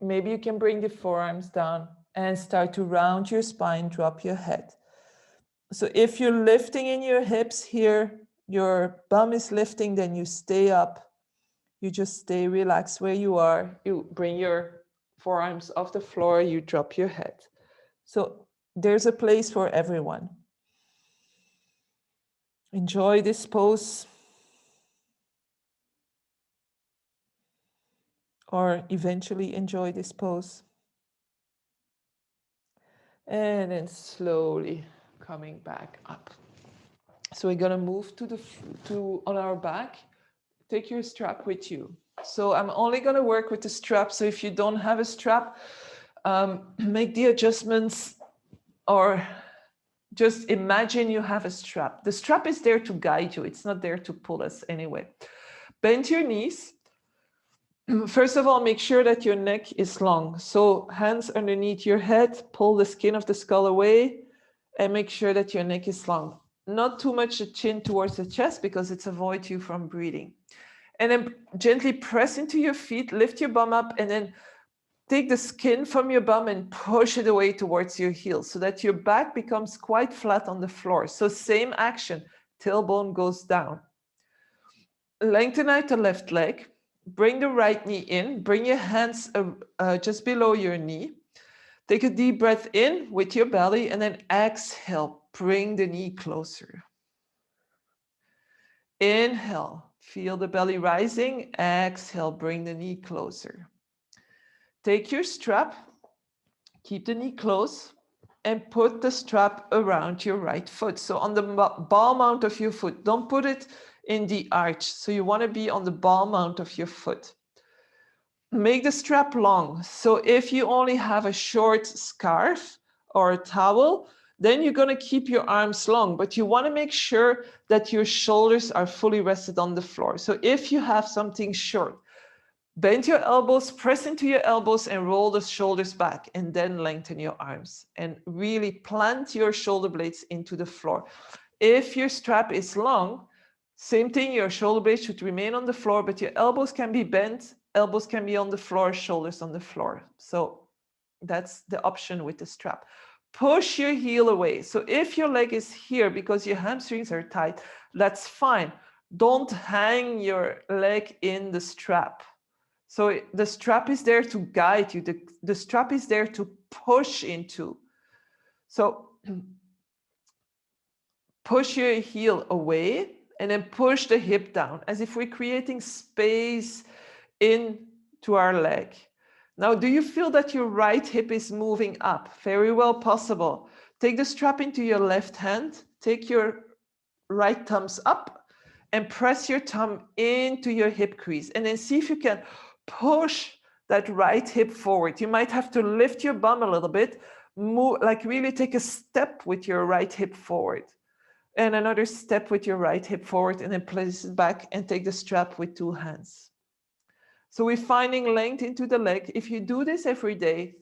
Maybe you can bring the forearms down and start to round your spine, drop your head. So if you're lifting in your hips here, your bum is lifting, then you stay up. You just stay relaxed where you are. You bring your forearms off the floor, you drop your head. So there's a place for everyone. Enjoy this pose. Or eventually enjoy this pose. And then slowly coming back up. So we're gonna move on our back. Take your strap with you. So I'm only gonna work with the strap. So if you don't have a strap, make the adjustments or just imagine you have a strap. The strap is there to guide you. It's not there to pull us anyway. Bend your knees. First of all, make sure that your neck is long. So hands underneath your head, pull the skin of the skull away and make sure that your neck is long. Not too much the chin towards the chest because it's avoid you from breathing. And then gently press into your feet, lift your bum up, and then take the skin from your bum and push it away towards your heels so that your back becomes quite flat on the floor. So same action, tailbone goes down. Lengthen out the left leg, bring the right knee in, bring your hands just below your knee. Take a deep breath in with your belly and then exhale, bring the knee closer. Inhale. Feel the belly rising. Exhale, bring the knee closer. Take your strap, keep the knee close, and put the strap around your right foot. So on the ball mount of your foot, don't put it in the arch. So you want to be on the ball mount of your foot. Make the strap long. So if you only have a short scarf or a towel, then you're going to keep your arms long, but you want to make sure that your shoulders are fully rested on the floor. So if you have something short, bend your elbows, press into your elbows and roll the shoulders back and then lengthen your arms and really plant your shoulder blades into the floor. If your strap is long, same thing, your shoulder blades should remain on the floor, but your elbows can be bent, elbows can be on the floor, shoulders on the floor. So that's the option with the strap. Push your heel away. So if your leg is here because your hamstrings are tight, that's fine. Don't hang your leg in the strap. So the strap is there to guide you. The strap is there to push into. So push your heel away and then push the hip down as if we're creating space into our leg. Now, do you feel that your right hip is moving up? Very well possible. Take the strap into your left hand, take your right thumbs up and press your thumb into your hip crease. And then see if you can push that right hip forward. You might have to lift your bum a little bit, move, like really take a step with your right hip forward. And another step with your right hip forward, and then place it back and take the strap with 2 hands. So we're finding length into the leg. If you do this every day,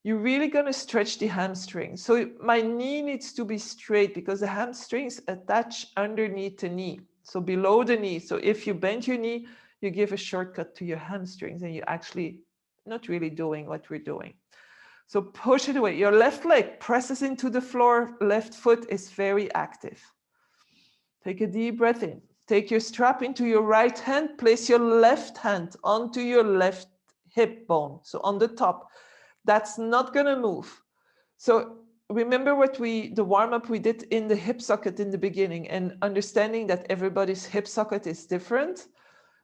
you're really going to stretch the hamstrings. So my knee needs to be straight because the hamstrings attach underneath the knee, so below the knee. So if you bend your knee, you give a shortcut to your hamstrings and you're actually not really doing what we're doing. So push it away. Your left leg presses into the floor. Left foot is very active. Take a deep breath in. Take your strap into your right hand. Place your left hand onto your left hip bone, so on the top. That's not going to move. So remember the warm-up we did in the hip socket in the beginning, and understanding that everybody's hip socket is different.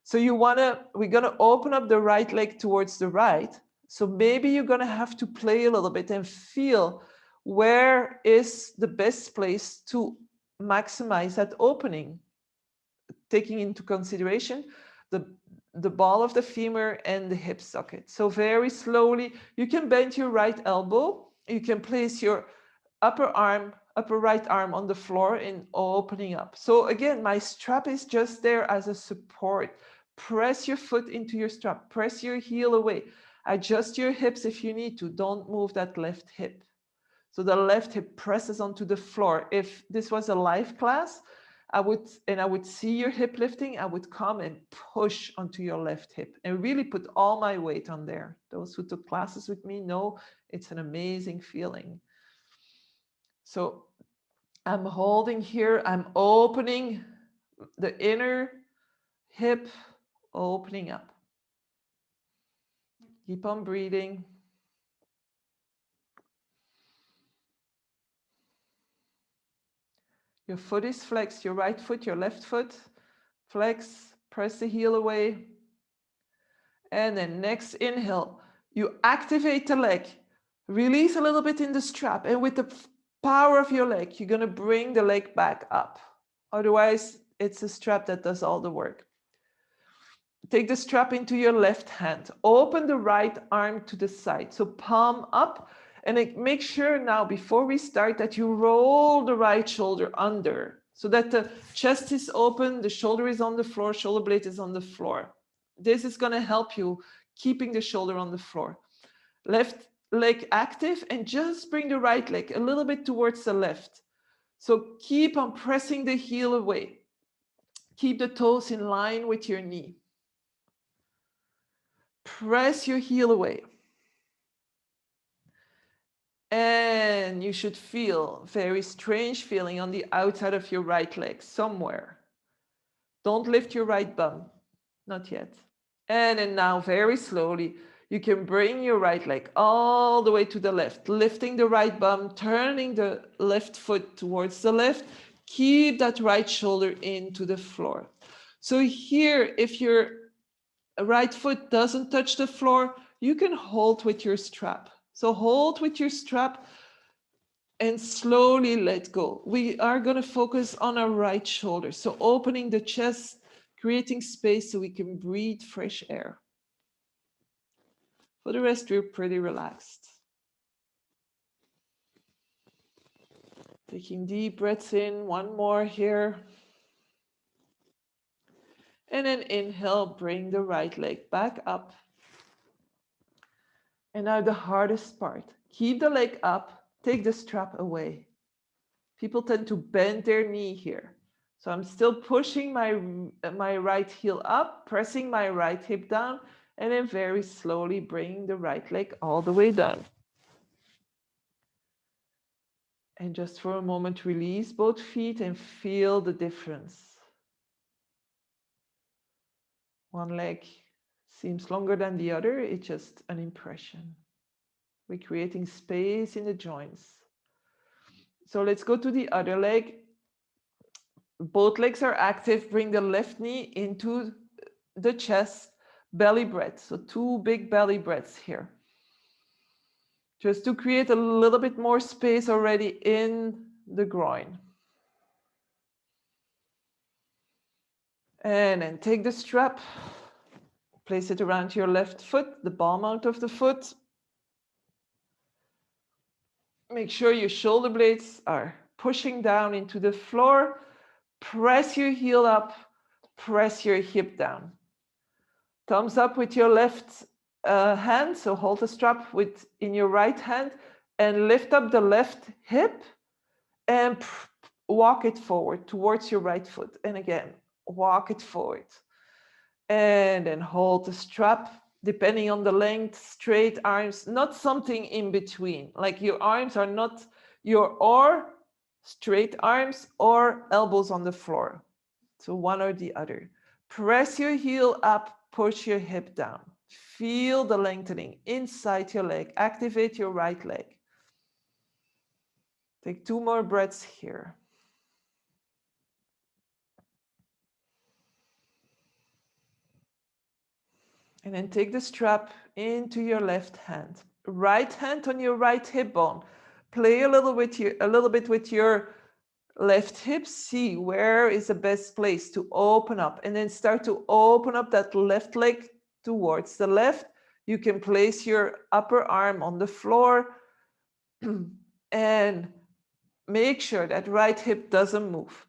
So we're going to open up the right leg towards the right. So maybe you're going to have to play a little bit and feel where is the best place to maximize that opening, taking into consideration the ball of the femur and the hip socket. So very slowly, you can bend your right elbow. You can place your upper right arm on the floor and opening up. So again, my strap is just there as a support. Press your foot into your strap. Press your heel away. Adjust your hips if you need to. Don't move that left hip. So the left hip presses onto the floor. If this was a live class, I would see your hip lifting, I would come and push onto your left hip and really put all my weight on there. Those who took classes with me know it's an amazing feeling. So I'm holding here, I'm opening the inner hip, opening up. Keep on breathing. Your foot is flexed, your right foot, your left foot. Flex, press the heel away. And then next inhale, you activate the leg. Release a little bit in the strap. And with the power of your leg, you're going to bring the leg back up. Otherwise, it's a strap that does all the work. Take the strap into your left hand. Open the right arm to the side. So palm up. And make sure now, before we start, that you roll the right shoulder under so that the chest is open, the shoulder is on the floor, shoulder blade is on the floor. This is going to help you keeping the shoulder on the floor. Left leg active, and just bring the right leg a little bit towards the left. So keep on pressing the heel away. Keep the toes in line with your knee. Press your heel away. And you should feel very strange feeling on the outside of your right leg somewhere. Don't lift your right bum, not yet. And then now very slowly, you can bring your right leg all the way to the left, lifting the right bum, turning the left foot towards the left. Keep that right shoulder into the floor. So here, if your right foot doesn't touch the floor, you can hold with your strap. So hold with your strap and slowly let go. We are going to focus on our right shoulder. So opening the chest, creating space so we can breathe fresh air. For the rest, we're pretty relaxed. Taking deep breaths in, one more here. And then inhale, bring the right leg back up. And now the hardest part, keep the leg up, take the strap away. People tend to bend their knee here. So I'm still pushing my right heel up, pressing my right hip down, and then very slowly bringing the right leg all the way down. And just for a moment, release both feet and feel the difference. One leg seems longer than the other. It's just an impression. We're creating space in the joints. So let's go to the other leg. Both legs are active. Bring the left knee into the chest, belly breath. So 2 big belly breaths here. Just to create a little bit more space already in the groin. And then take the strap, Place it around your left foot, the palm out of the foot. Make sure your shoulder blades are pushing down into the floor. Press your heel up, press your hip down. Thumbs up with your left hand, so hold the strap in your right hand and lift up the left hip and walk it forward towards your right foot. And again, walk it forward. And then hold the strap, depending on the length, straight arms, not something in between. Like your arms are not or straight arms or elbows on the floor. So one or the other. Press your heel up, push your hip down. Feel the lengthening inside your leg. Activate your right leg. Take 2 more breaths here. And then take the strap into your left hand. Right hand on your right hip bone. Play a little bit with your left hip. See where is the best place to open up. And then start to open up that left leg towards the left. You can place your upper arm on the floor and make sure that right hip doesn't move.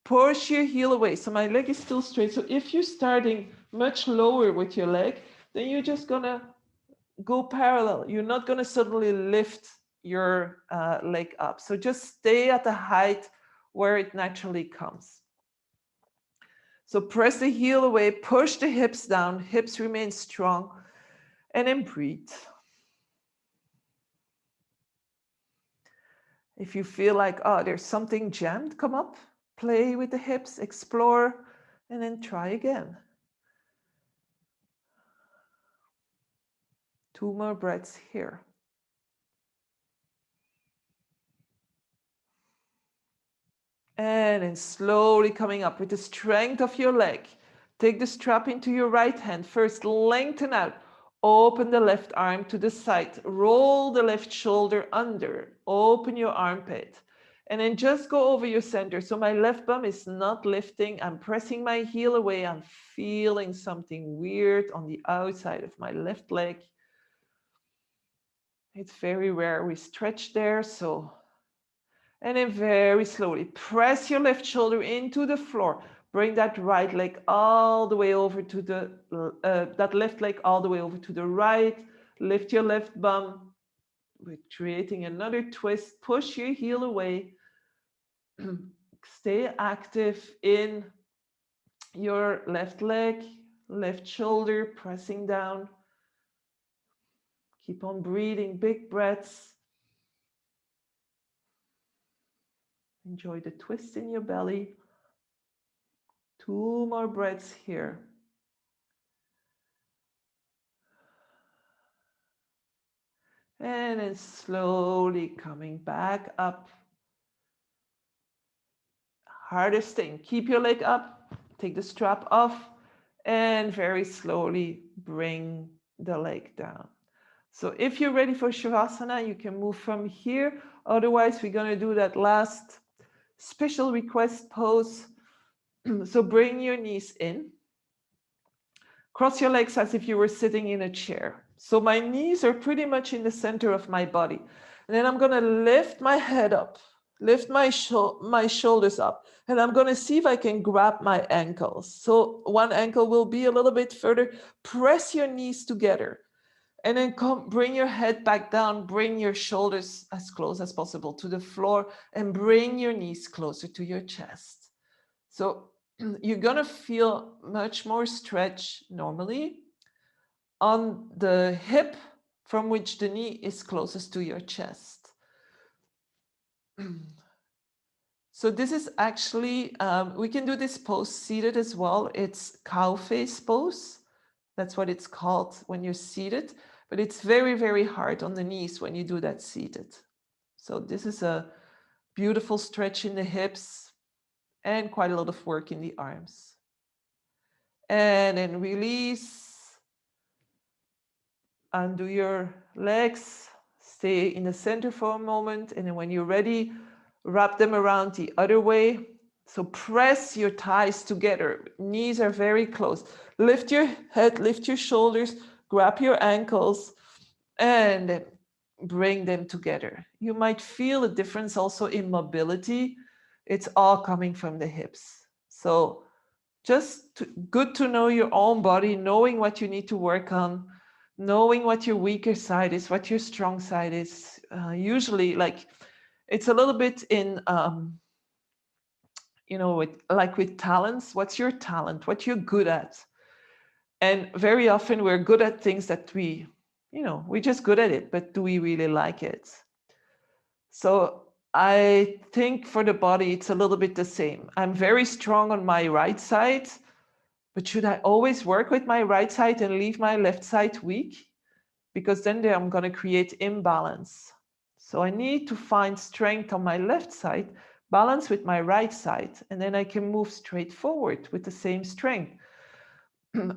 Push your heel away. So my leg is still straight. So if you're starting much lower with your leg, then you're just gonna go parallel. You're not gonna suddenly lift your leg up. So just stay at the height where it naturally comes. So press the heel away, push the hips down, hips remain strong, and then breathe. If you feel like, oh, there's something jammed, come up, play with the hips, explore, and then try again. 2 more breaths here. And then slowly coming up with the strength of your leg. Take the strap into your right hand. First, lengthen out. Open the left arm to the side. Roll the left shoulder under. Open your armpit. And then just go over your center. So my left bum is not lifting. I'm pressing my heel away. I'm feeling something weird on the outside of my left leg. It's very rare we stretch there, so. And then very slowly press your left shoulder into the floor. Bring that right leg all the way over to that left leg all the way over to the right. Lift your left bum. We're creating another twist. Push your heel away. Stay active in your left leg, left shoulder, pressing down. Keep on breathing, big breaths. Enjoy the twist in your belly. 2 more breaths here. And then slowly coming back up. Hardest thing, keep your leg up, take the strap off, and very slowly bring the leg down. So if you're ready for Shavasana, you can move from here. Otherwise, we're going to do that last special request pose. So bring your knees in. Cross your legs as if you were sitting in a chair. So my knees are pretty much in the center of my body. And then I'm going to lift my head up, lift my shoulders up. And I'm going to see if I can grab my ankles. So one ankle will be a little bit further. Press your knees together. And then bring your head back down. Bring your shoulders as close as possible to the floor. And bring your knees closer to your chest. So you're going to feel much more stretch normally on the hip from which the knee is closest to your chest. So this is actually, we can do this pose seated as well. It's cow face pose. That's what it's called when you're seated. But it's very, very hard on the knees when you do that seated. So this is a beautiful stretch in the hips and quite a lot of work in the arms. And then release. Undo your legs. Stay in the center for a moment. And then when you're ready, wrap them around the other way. So press your thighs together. Knees are very close. Lift your head, lift your shoulders, grab your ankles, and then bring them together. You might feel a difference also in mobility. It's all coming from the hips. So good to know your own body, knowing what you need to work on, knowing what your weaker side is, what your strong side is. Usually, like it's a little bit in, with talents. What's your talent? What you're good at? And very often we're good at things that we're just good at it, but do we really like it? So I think for the body, it's a little bit the same. I'm very strong on my right side, but should I always work with my right side and leave my left side weak? Because then I'm going to create imbalance. So I need to find strength on my left side, balance with my right side, and then I can move straight forward with the same strength.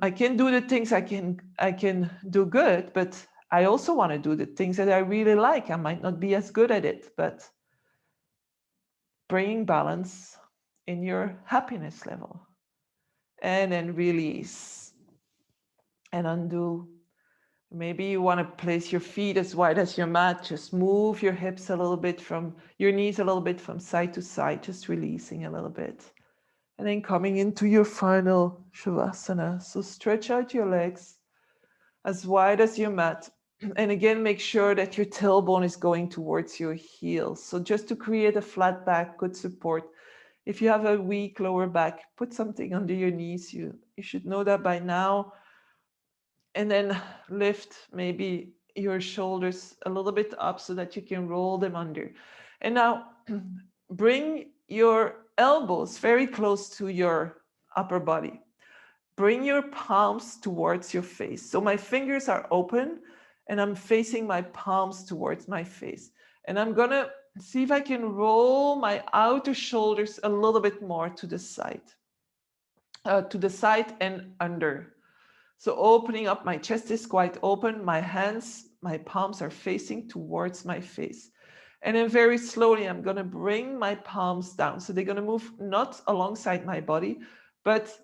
I can do the things I can do good, but I also want to do the things that I really like. I might not be as good at it, but bringing balance in your happiness level. And then release and undo. Maybe you want to place your feet as wide as your mat. Just move your hips a little bit from your knees a little bit from side to side, just releasing a little bit. And then coming into your final Shavasana. So stretch out your legs as wide as your mat. And again, make sure that your tailbone is going towards your heels. So just to create a flat back, good support. If you have a weak lower back, put something under your knees. You should know that by now. And then lift maybe your shoulders a little bit up so that you can roll them under. And now bring your elbows very close to your upper body. Bring your palms towards your face. So my fingers are open and I'm facing my palms towards my face. And I'm gonna see if I can roll my outer shoulders a little bit more to the side and under. So opening up, my chest is quite open. My hands, my palms are facing towards my face. And then very slowly, I'm gonna bring my palms down. So they're gonna move not alongside my body, but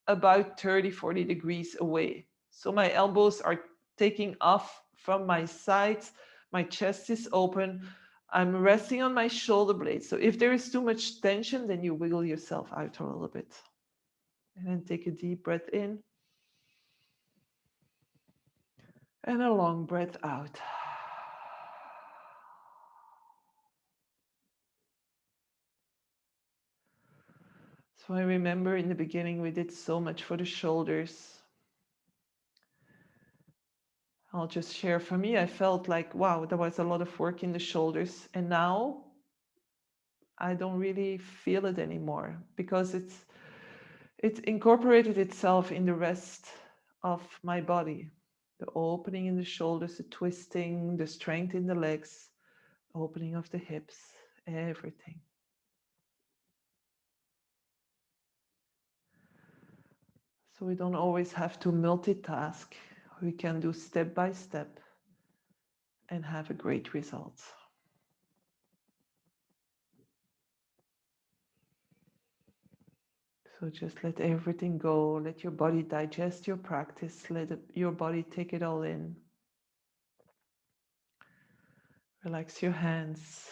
about 30, 40 degrees away. So my elbows are taking off from my sides. My chest is open. I'm resting on my shoulder blades. So if there is too much tension, then you wiggle yourself out a little bit. And then take a deep breath in. And a long breath out. So I remember in the beginning, we did so much for the shoulders. I'll just share for me, I felt like, wow, there was a lot of work in the shoulders. And now I don't really feel it anymore because it's incorporated itself in the rest of my body. The opening in the shoulders, the twisting, the strength in the legs, opening of the hips, everything. So we don't always have to multitask. We can do step by step and have a great result. So just let everything go. Let your body digest your practice. Let your body take it all in. Relax your hands.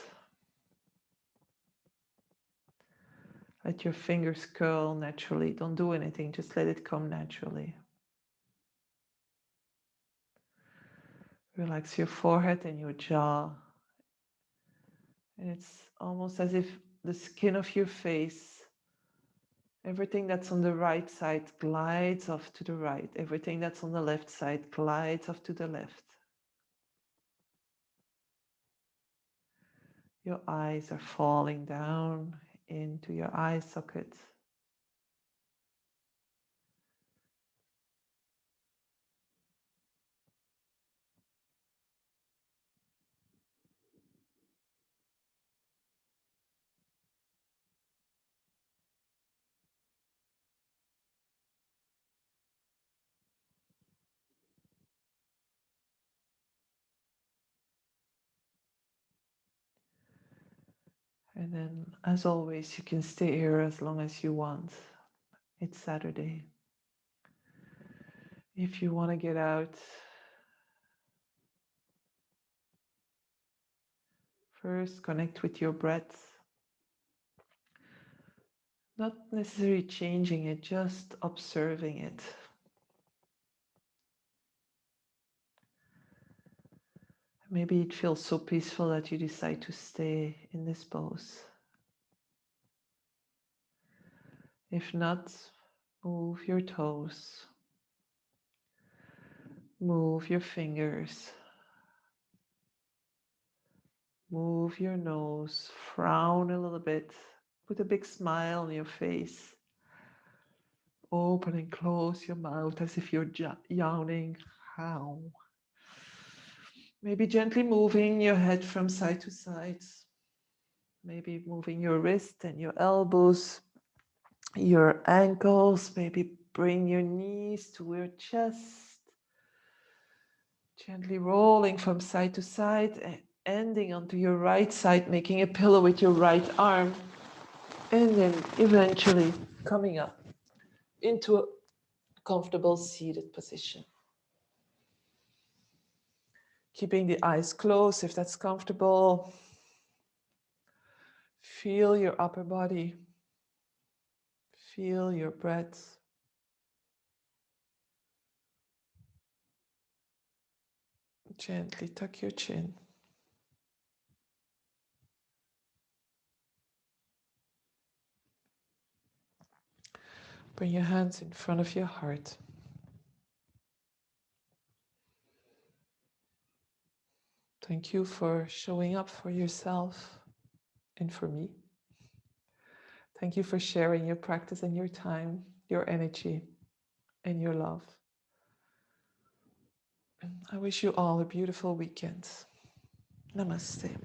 Let your fingers curl naturally. Don't do anything. Just let it come naturally. Relax your forehead and your jaw. And it's almost as if the skin of your face, everything that's on the right side glides off to the right. Everything that's on the left side glides off to the left. Your eyes are falling down into your eye socket. And then, as always, you can stay here as long as you want. It's Saturday. If you want to get out, first connect with your breath. Not necessarily changing it, just observing it. Maybe it feels so peaceful that you decide to stay in this pose. If not, move your toes. Move your fingers. Move your nose. Frown a little bit. Put a big smile on your face. Open and close your mouth as if you're yawning. How? Maybe gently moving your head from side to side. Maybe moving your wrist and your elbows, your ankles. Maybe bring your knees to your chest. Gently rolling from side to side and ending onto your right side, making a pillow with your right arm. And then eventually coming up into a comfortable seated position. Keeping the eyes closed if that's comfortable. Feel your upper body. Feel your breath. Gently tuck your chin. Bring your hands in front of your heart. Thank you for showing up for yourself and for me. Thank you for sharing your practice and your time, your energy, and your love. I wish you all a beautiful weekend. Namaste.